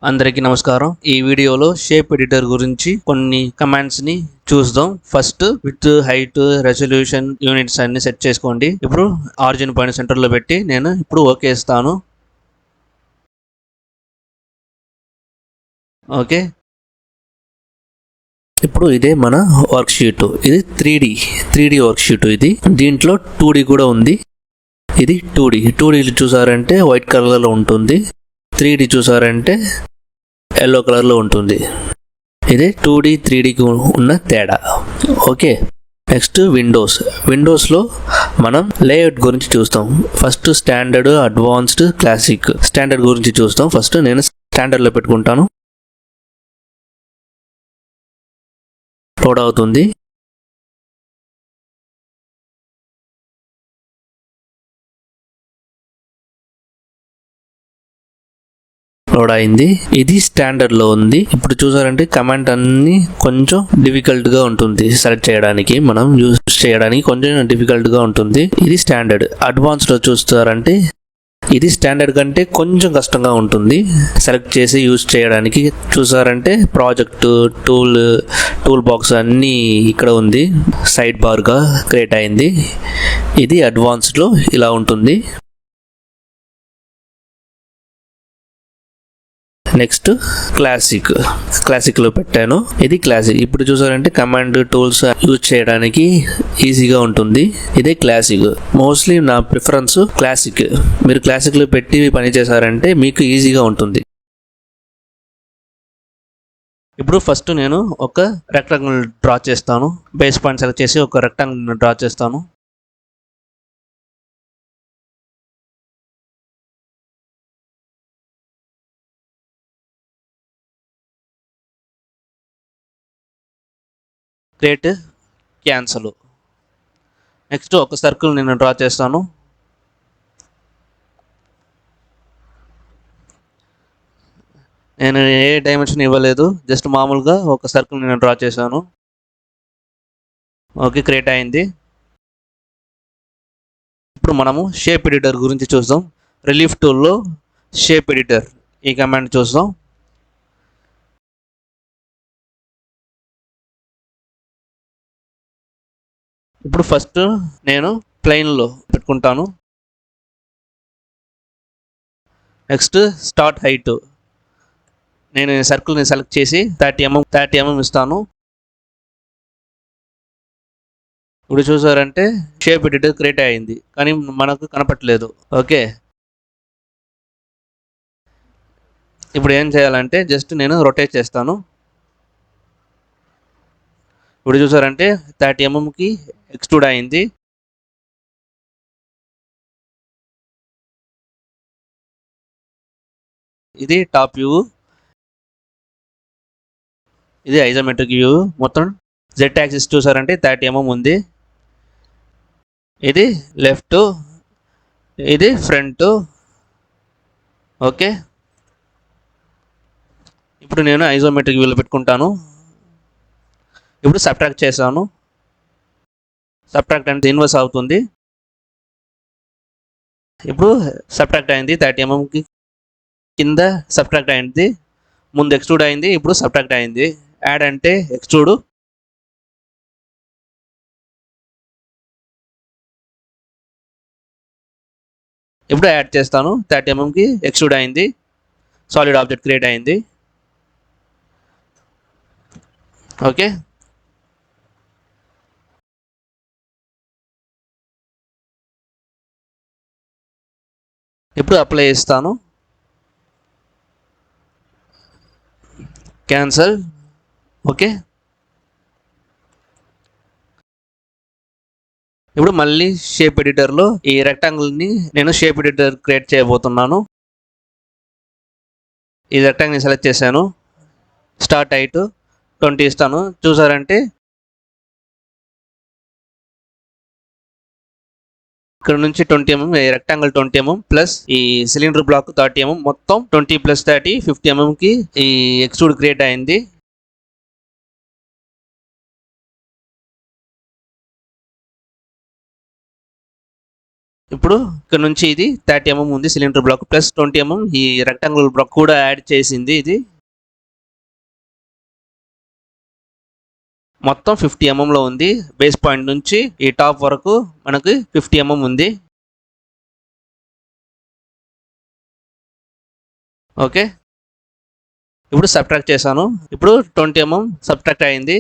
అందరికీ నమస్కారం. ఈ వీడియోలో షేప్ ఎడిటర్ గురించి కొన్ని కమాండ్స్ ని చూద్దాం. First with, height, resolution, units అన్ని సెట్ చేసుకోండి. ఇప్పుడు ఆరిజిన్ పాయింట్ సెంటర్ లో పెట్టి నేను ఇప్పుడు ఓకే ఇస్తాను. ఓకే, ఇప్పుడు ఇదే మన వర్క్ షీట్. ఇది 3D వర్క్ షీట్. ఇది దీంట్లో 2D కూడా ఉంది. ఇది 2D చూసారంటే వైట్ కలర్ లో ఉంటుంది. 3D చూసారంటే ఎల్లో కలర్ లో ఉంటుంది. ఇది 2D 3Dకి ఉన్న తేడా. ఓకే, నెక్స్ట్ విండోస్ లో మనం లేఅవుట్ గురించి చూస్తాం. First standard, advanced, classic. Standard గురించి చూస్తాం. ఫస్ట్ నేను స్టాండర్డ్ లో పెట్టుకుంటాను. లోడ్ అవుతుంది. లోడ్ అయింది. ఇది స్టాండర్డ్ లో ఉంది. ఇప్పుడు చూసారంటే కమాండ్ అన్ని కొంచెం డిఫికల్ట్ గా ఉంటుంది సెలెక్ట్ చేయడానికి, మనం యూజ్ చేయడానికి కొంచెం డిఫికల్ట్ గా ఉంటుంది. ఇది స్టాండర్డ్. అడ్వాన్స్ లో చూస్తారంటే ఇది స్టాండర్డ్ కంటే కొంచెం కష్టంగా ఉంటుంది సెలెక్ట్ చేసి యూజ్ చేయడానికి. చూసారంటే ప్రాజెక్ట్, టూల్ బాక్స్ అన్నీ ఇక్కడ ఉంది. సైడ్ బార్ గా క్రియేట్ అయింది. ఇది అడ్వాన్స్డ్ లో ఇలా ఉంటుంది. నెక్స్ట్ క్లాసిక్ లో పెట్టాను. ఇది క్లాసిక్. ఇప్పుడు చూసారంటే కమాండ్, టూల్స్ యూజ్ చేయడానికి ఈజీగా ఉంటుంది. ఇదే క్లాసిక్. మోస్ట్లీ నా ప్రిఫరెన్స్ క్లాసిక్. మీరు క్లాసిక్ లో పెట్టి పని చేశారంటే మీకు ఈజీగా ఉంటుంది. ఇప్పుడు ఫస్ట్ నేను ఒక రెక్టాంగిల్ డ్రా చేస్తాను. బేస్ పాయింట్ సెలెక్ట్ చేసి ఒక రెక్టాంగిల్ డ్రా చేస్తాను. Create, cancel. నెక్స్ట్ ఒక సర్కిల్ నేను డ్రా చేస్తాను. నేను ఏ డైమెన్షన్ ఇవ్వలేదు, జస్ట్ మామూలుగా ఒక సర్కిల్ నేను డ్రా చేశాను. ఓకే, క్రియేట్ అయింది. ఇప్పుడు మనము షేప్ ఎడిటర్ గురించి చూద్దాం. రిలీఫ్ టూల్లో షేప్ ఎడిటర్ ఈ కమాండ్ చూద్దాం. ఇప్పుడు ఫస్ట్ నేను ప్లెయిన్లో పెట్టుకుంటాను. Next start height. నేను సర్కిల్ని సెలెక్ట్ చేసి 30 mm ఇస్తాను. ఇప్పుడు చూసారంటే షేప్ ఎడిటర్ క్రియేట్ అయింది, కానీ మనకు కనపట్లేదు. ఓకే, ఇప్పుడు ఏం చేయాలంటే జస్ట్ నేను రొటేట్ చేస్తాను. ఇప్పుడు చూసారంటే 30 mmకి ఎక్స్ట్రూడ్ అయింది. ఇది టాప్ వ్యూ. ఇది ఐజోమెట్రిక్ వ్యూ. మొత్తం జెడ్ యాక్సిస్ చూసారంటే 30 mm ఉంది. ఇది లెఫ్ట్, ఇది ఫ్రంట్. ఓకే, ఇప్పుడు నేను ఐజోమెట్రిక్ వ్యూలో పెట్టుకుంటాను. ఇప్పుడు సబ్ట్రాక్ట్ చేశాను. సబ్ట్రాక్ట్ అంటే ఇన్వర్స్ అవుతుంది. ఇప్పుడు సబ్ట్రాక్ట్ అయింది. 30 mmకి కింద సబ్ట్రాక్ట్ అయింది. ముందు ఎక్స్ట్రూడ్ అయింది, ఇప్పుడు సబ్ట్రాక్ట్ అయింది. యాడ్ అంటే ఎక్స్ట్రూడ్. ఇప్పుడు యాడ్ చేస్తాను. 30 mmకి ఎక్స్ట్రూడ్ అయింది. సాలిడ్ ఆబ్జెక్ట్ క్రియేట్ అయింది. ఓకే, ఇప్పుడు అప్లై చేస్తాను. క్యాన్సల్. ఓకే, ఇప్పుడు మళ్ళీ షేప్ ఎడిటర్లో ఈ రెక్టాంగిల్ని నేను షేప్ ఎడిటర్ క్రియేట్ చేయబోతున్నాను. ఈ రెక్టాంగిల్ని సెలెక్ట్ చేశాను. స్టార్ట్ హైట్ 20 ఇస్తాను. చూసారంటే ఇక్కడ నుంచి 20 mm, రెక్టాంగిల్ 20 mm ప్లస్ ఈ సిలిండర్ బ్లాక్ 30 mm, మొత్తం 20 + 30 50 mmకి ఈ ఎక్స్ట్రూడ్ క్రియేట్ అయింది. ఇప్పుడు ఇక్కడ నుంచి ఇది 30 mm ఉంది సిలిండర్ బ్లాక్ ప్లస్ 20 mm ఈ రెక్టాంగులర్ బ్లాక్ కూడా యాడ్ చేసింది. ఇది మొత్తం 50 mm లో ఉంది. బేస్ పాయింట్ నుంచి ఈ టాప్ వరకు మనకి 50 mm ఉంది. ఓకే, ఇప్పుడు సబ్ట్రాక్ట్ చేశాను. ఇప్పుడు 20 mm సబ్ట్రాక్ట్ అయింది.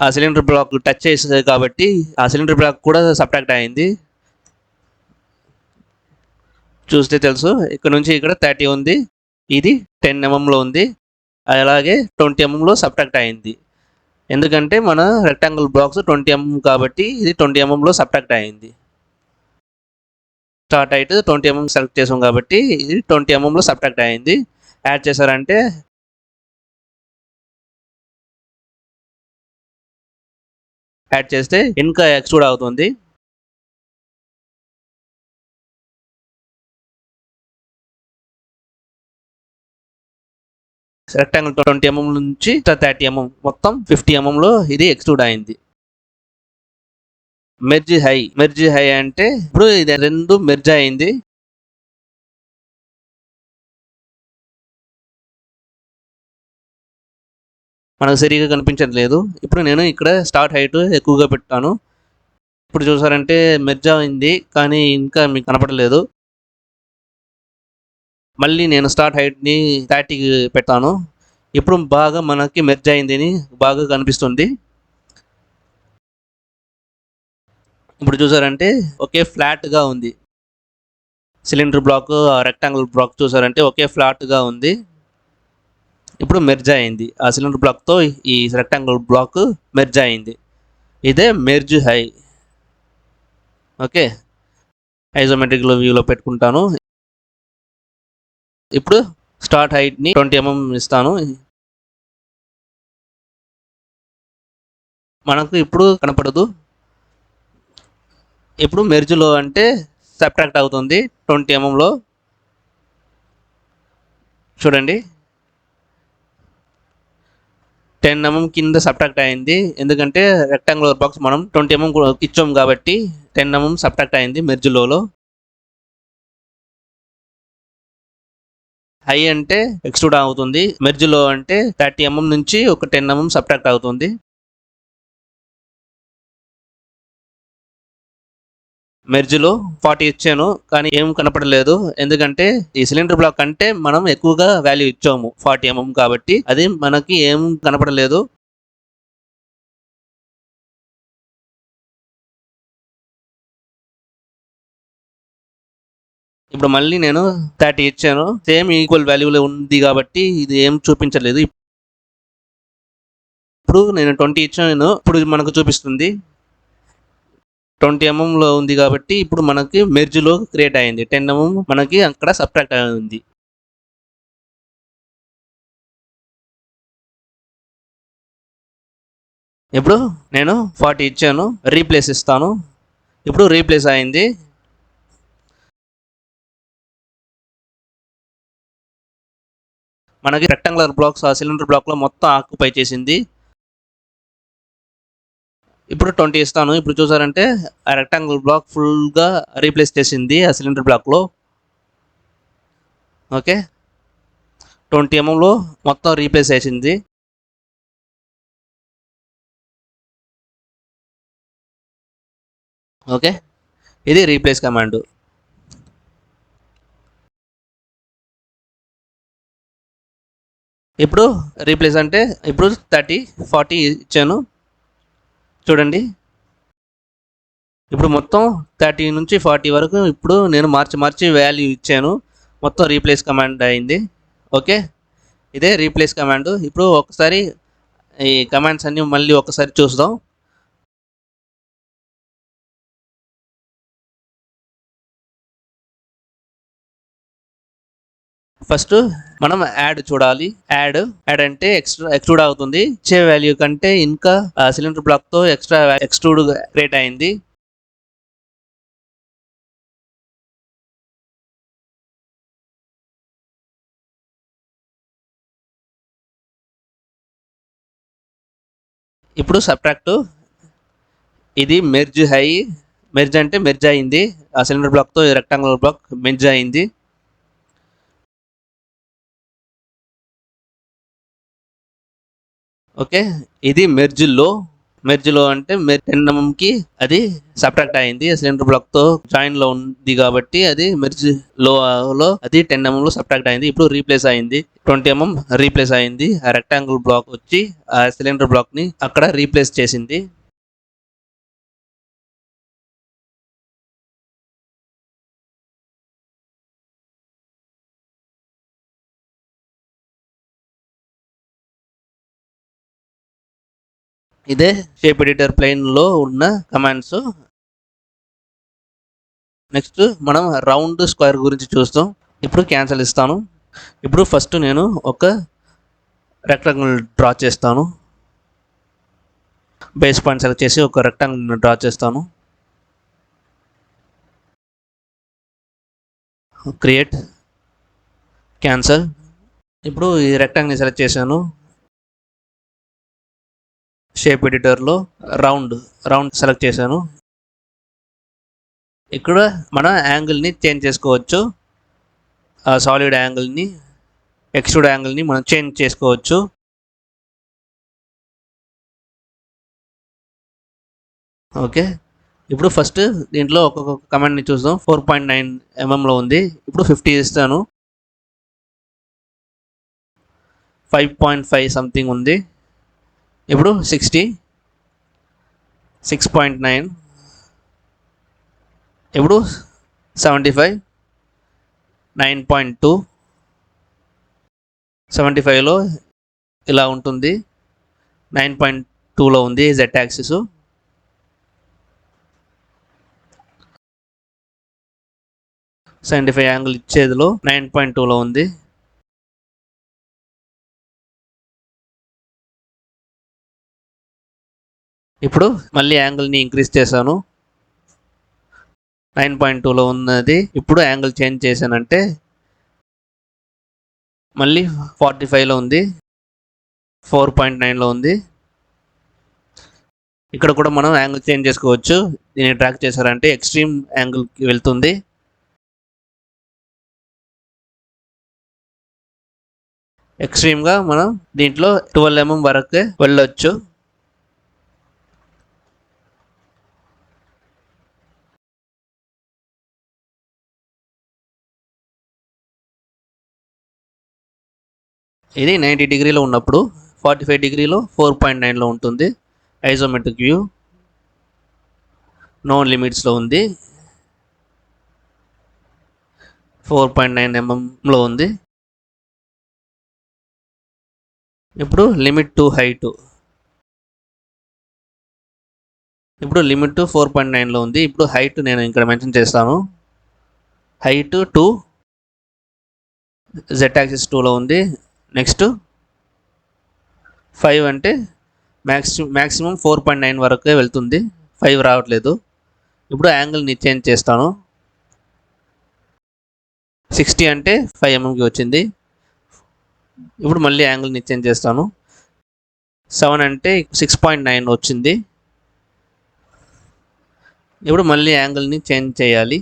ఆ సిలిండర్ బ్లాక్ టచ్ చేసేది కాబట్టి ఆ సిలిండర్ బ్లాక్ కూడా సబ్ట్రాక్ట్ అయింది. చూస్తే తెలుసు, ఇక్కడ నుంచి ఇక్కడ 30 ఉంది, ఇది 10 mm లో ఉంది, అలాగే 20 mm లో సబ్ట్రాక్ట్ అయింది. ఎందుకంటే మన రెక్టాంగిల్ బ్లాక్స్ 20 mm కాబట్టి ఇది 20 mm లో సబ్ట్రాక్ట్ అయింది. స్టార్ట్ హైట్ 20 mm సెలెక్ట్ చేసాం కాబట్టి ఇది 20 mm లో సబ్ట్రాక్ట్ అయింది. యాడ్ చేశారంటే యాడ్ చేస్తే ఇంకా ఎక్స్ట్రూడ్ అవుతుంది. రెక్టాంగిల్ 20 mm నుంచి 30 mm మొత్తం 50 mm లో ఇది ఎక్స్ట్రూడ్ అయింది. మెర్జ్ హై అంటే ఇప్పుడు ఇది రెండు మెర్జ్ అయింది. మనకు సరిగా కనిపించట్లేదు. ఇప్పుడు నేను ఇక్కడ స్టార్ట్ హైట్ ఎక్కువగా పెట్టాను. ఇప్పుడు చూసారంటే మెర్జ్ అయింది కానీ ఇంకా మీకు కనపడలేదు. మళ్ళీ నేను స్టార్ట్ హైట్ని 30కి పెట్టాను. ఇప్పుడు బాగా మనకి మెర్జ్ అయిందని బాగా కనిపిస్తుంది. ఇప్పుడు చూసారంటే ఒకే ఫ్లాట్గా ఉంది. సిలిండర్ బ్లాక్ రెక్టాంగిల్ బ్లాక్ చూసారంటే ఒకే ఫ్లాట్గా ఉంది. ఇప్పుడు మెర్జ్ అయింది. ఆ సిలిండర్ బ్లాక్తో ఈ రెక్టాంగిల్ బ్లాక్ మెర్జ్ అయింది. ఇదే మెర్జ్ హై. ఓకే, ఐజోమెట్రిక్ వ్యూలో పెట్టుకుంటాను. ఇప్పుడు స్టార్ట్ హైట్ని 20 mm ఇస్తాను. మనకు ఇప్పుడు కనపడదు. ఇప్పుడు మెర్జ్లో అంటే సబ్ట్రాక్ట్ అవుతుంది 20 mm లో. చూడండి 10 mm కింద సబ్ట్రాక్ట్ అయింది. ఎందుకంటే రెక్టాంగులర్ బాక్స్ మనం 20 mm ఇచ్చాం కాబట్టి 10 mm సబ్ట్రాక్ట్ అయింది మెర్జ్లో. హై అంటే ఎక్స్ట్రూడ్ అవుతుంది, మెర్జ్లో అంటే 30 mm నుంచి ఒక 10 mm సబ్ట్రాక్ట్ అవుతుంది. మెర్జ్లో 40 ఇచ్చాను కానీ ఏం కనపడలేదు. ఎందుకంటే ఈ సిలిండర్ బ్లాక్ అంటే మనం ఎక్కువగా వాల్యూ ఇచ్చాము 40 mm కాబట్టి అది మనకి ఏం కనపడలేదు. ఇప్పుడు మళ్ళీ నేను 30 ఇచ్చాను, సేమ్ ఈక్వల్ వాల్యూలో ఉంది కాబట్టి ఇది ఏం చూపించలేదు. ఇప్పుడు నేను 20 ఇచ్చాను, ఇప్పుడు మనకు చూపిస్తుంది 20 mm లో ఉంది కాబట్టి ఇప్పుడు మనకి మెర్జ్లో క్రియేట్ అయింది. 10 mm మనకి అక్కడ సబ్ట్రాక్ట్ అయింది. ఇప్పుడు నేను 40 ఇచ్చాను, రీప్లేస్ ఇస్తాను. ఇప్పుడు రీప్లేస్ అయింది. మనకి రెక్టాంగులర్ బ్లాక్స్ ఆ సిలిండర్ బ్లాక్లో మొత్తం ఆక్యుపై చేసింది. ఇప్పుడు 20 ఇస్తాను. ఇప్పుడు చూసారంటే ఆ రెక్టాంగులర్ బ్లాక్ ఫుల్గా రీప్లేస్ చేసింది ఆ సిలిండర్ బ్లాక్లో. ఓకే, 20 mm లో మొత్తం రీప్లేస్ చేసింది. ఓకే, ఇది రీప్లేస్ కమాండ్. ఇప్పుడు రీప్లేస్ అంటే ఇప్పుడు 30 40 ఇచ్చాను. చూడండి ఇప్పుడు మొత్తం 30 నుంచి 40 వరకు ఇప్పుడు నేను మార్చి వాల్యూ ఇచ్చాను. మొత్తం రీప్లేస్ కమాండ్ అయింది. ఓకే, ఇదే రీప్లేస్ కమాండ్. ఇప్పుడు ఒకసారి ఈ కమాండ్స్ అన్ని మళ్ళీ ఒకసారి చూద్దాం. ఫస్ట్ మనం యాడ్ చూడాలి. యాడ్ అంటే ఎక్స్ట్రూడ్ అవుతుంది. ఇచ్చే వాల్యూ కంటే ఇంకా సిలిండర్ బ్లాక్ తో ఎక్స్ట్రూడ్ క్రియేట్ అయింది. ఇప్పుడు సబ్ట్రాక్ట్ ఇది మెర్జ్ అంటే మెర్జ్ అయింది. ఆ సిలిండర్ బ్లాక్తో రెక్టాంగులర్ బ్లాక్ మెర్జ్ అయింది. ఓకే, ఇది మెర్జ్లో అంటే 10 mm అది సబ్ట్రాక్ట్ అయింది. సిలిండర్ బ్లాక్తో జాయిన్లో ఉంది కాబట్టి అది మెర్జ్లో అది 10 mm సబ్ట్రాక్ట్ అయింది. ఇప్పుడు రీప్లేస్ అయింది, 20 mm రీప్లేస్ అయింది. ఆ రెక్టాంగిల్ బ్లాక్ వచ్చి ఆ సిలిండర్ బ్లాక్ని అక్కడ రీప్లేస్ చేసింది. ఇదే షేప్ ఎడిటర్ ప్లెయిన్లో ఉన్న కమాండ్స్. నెక్స్ట్ మనం రౌండ్ స్క్వేర్ గురించి చూస్తాం. ఇప్పుడు క్యాన్సిల్ ఇస్తాను. ఇప్పుడు ఫస్ట్ నేను ఒక రెక్టాంగిల్ డ్రా చేస్తాను. బేస్ పాయింట్ సెలెక్ట్ చేసి ఒక రెక్టాంగిల్ డ్రా చేస్తాను. Create, cancel. ఇప్పుడు ఈ రెక్టాంగిల్ సెలెక్ట్ చేశాను. షేప్ ఎడిటర్లో రౌండ్ సెలెక్ట్ చేశాను. ఇక్కడ మన యాంగిల్ని చేంజ్ చేసుకోవచ్చు. ఆ సాలిడ్ యాంగిల్ని, ఎక్స్ట్రూడ్ యాంగిల్ని మనం చేంజ్ చేసుకోవచ్చు. ఓకే, ఇప్పుడు ఫస్ట్ దీంట్లో ఒక్కొక్క కమాండ్ని చూద్దాం. 4.9 mm ఉంది. ఇప్పుడు 50 ఇస్తాను. 5.5 సంథింగ్ ఉంది. ఇప్పుడు 60, 6.9, ఇప్పుడు 75, 9.2, 75లో ఇలా ఉంటుంది. 9.2లో ఉంది జెడ్ యాక్సిస్. సెవెంటీ యాంగిల్ ఇచ్చేదిలో 9.2లో ఉంది. ఇప్పుడు మళ్ళీ యాంగిల్ని ఇంక్రీజ్ చేశాను. 9.2లో ఉన్నది. ఇప్పుడు యాంగిల్ చేంజ్ చేశానంటే మళ్ళీ 45లో ఉంది, 4.9లో ఉంది. ఇక్కడ కూడా మనం యాంగిల్ చేంజ్ చేసుకోవచ్చు. దీన్ని ట్రాక్ చేశారంటే ఎక్స్ట్రీమ్ యాంగిల్కి వెళ్తుంది. ఎక్స్ట్రీమ్గా మనం దీంట్లో 12 mm వరకే వెళ్ళొచ్చు. ఇది 90 డిగ్రీలో ఉన్నప్పుడు 45 డిగ్రీలో 4.9లో ఉంటుంది. ఐసోమెట్రిక్ వ్యూ నో లిమిట్స్లో ఉంది. 4.9 mmలో ఉంది. ఇప్పుడు లిమిట్ టు హైట్, ఇప్పుడు లిమిట్ టు 4.9లో ఉంది. ఇప్పుడు హైట్ నేను ఇక్కడ మెన్షన్ చేస్తాను. హైట్ 2, జెడ్ యాక్సిస్ 2లో ఉంది. నెక్స్ట్ 5 అంటే మ్యాక్సిమం 4.9 వరకే వెళ్తుంది, 5 రావట్లేదు. ఇప్పుడు యాంగిల్ని చేంజ్ చేస్తాను. 60 అంటే 5 mmకి వచ్చింది. ఇప్పుడు మళ్ళీ యాంగిల్ని చేంజ్ చేస్తాను. 7 అంటే 6.9 వచ్చింది. ఇప్పుడు మళ్ళీ యాంగిల్ని చేంజ్ చేయాలి.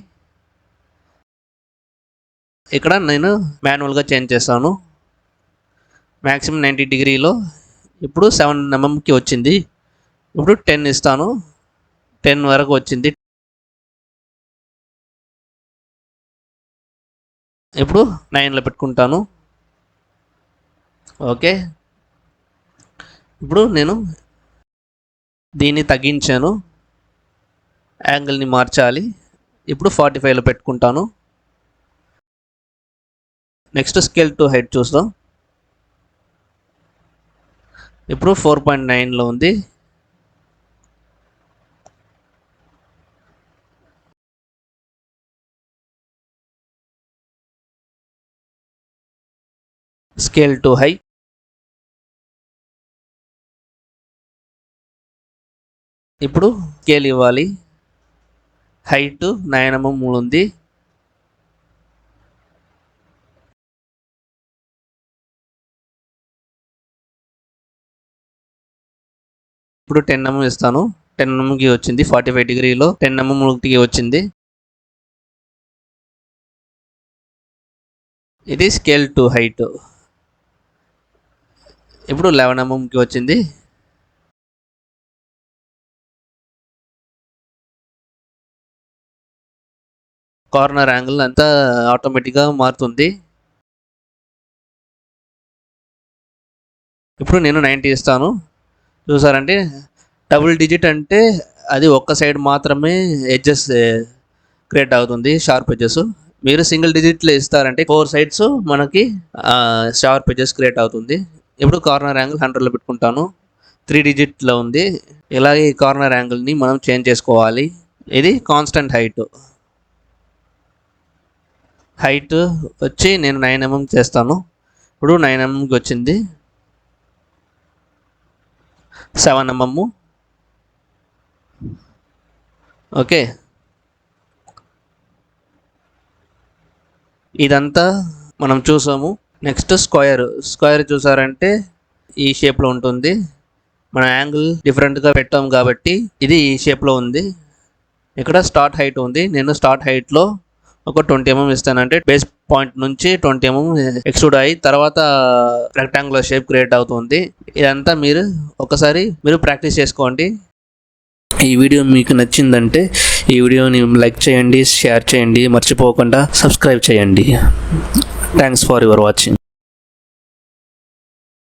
ఇక్కడ నేను మాన్యువల్గా చేంజ్ చేస్తాను. మ్యాక్సిమం 90 డిగ్రీలో ఇప్పుడు 7 mmకి వచ్చింది. ఇప్పుడు 10 ఇస్తాను. 10 వరకు వచ్చింది. ఇప్పుడు 9లో పెట్టుకుంటాను. ఓకే, ఇప్పుడు నేను దీన్ని తగ్గించాను, యాంగిల్ని మార్చాలి. ఇప్పుడు 45లో పెట్టుకుంటాను. నెక్స్ట్ స్కేల్ టు హైట్ చూస్తాం. ఇప్పుడు 4.9లో ఉంది. స్కేల్ టు హై, ఇప్పుడు స్కేల్ ఇవ్వాలి. హైట్ 9 mm ఉంది. ఇప్పుడు 10 mm ఇస్తాను. 10 mm వచ్చింది. 45 డిగ్రీలో 10 mm వచ్చింది. ఇది స్కేల్ టు హైట్. ఇప్పుడు 11 mm వచ్చింది. కార్నర్ యాంగిల్ అంతా ఆటోమేటిక్గా మారుతుంది. ఇప్పుడు నేను 90 ఇస్తాను. చూసారంటే డబుల్ డిజిట్ అంటే అది ఒక్క సైడ్ మాత్రమే ఎడ్జెస్ క్రియేట్ అవుతుంది, షార్ప్ ఎడ్జెస్. మీరు సింగిల్ డిజిట్లో ఇస్తారంటే 4 సైడ్స్ మనకి షార్ప్ ఎడ్జెస్ క్రియేట్ అవుతుంది. ఇప్పుడు కార్నర్ యాంగిల్ 100లో పెట్టుకుంటాను. 3 డిజిట్లో ఉంది. ఇలాగే ఈ కార్నర్ యాంగిల్ని మనం చేంజ్ చేసుకోవాలి. ఇది కాన్స్టెంట్ హైట్ వచ్చి నేను 9 mm చేస్తాను. ఇప్పుడు 9 mm వచ్చింది. 7 mm. ఓకే, ఇదంతా మనం చూసాము. నెక్స్ట్ స్క్వేర్ చూసారంటే ఈ షేప్లో ఉంటుంది. మన యాంగిల్ డిఫరెంట్గా పెట్టాం కాబట్టి ఇది ఈ షేప్లో ఉంది. ఇక్కడ స్టార్ట్ హైట్ ఉంది. నేను స్టార్ట్ హైట్లో ఒక 20 mm ఇస్తానంటే బేస్ పాయింట్ నుంచి 20 mm ఎక్స్ట్రూడ్ అయ్యి తర్వాత రెక్టాంగులర్ షేప్ క్రియేట్ అవుతుంది. ఇదంతా ఒకసారి మీరు ప్రాక్టీస్ చేసుకోండి. ఈ వీడియో మీకు నచ్చిందంటే ఈ వీడియోని లైక్ చేయండి, షేర్ చేయండి, మర్చిపోకుండా సబ్స్క్రైబ్ చేయండి. Thanks for your watching.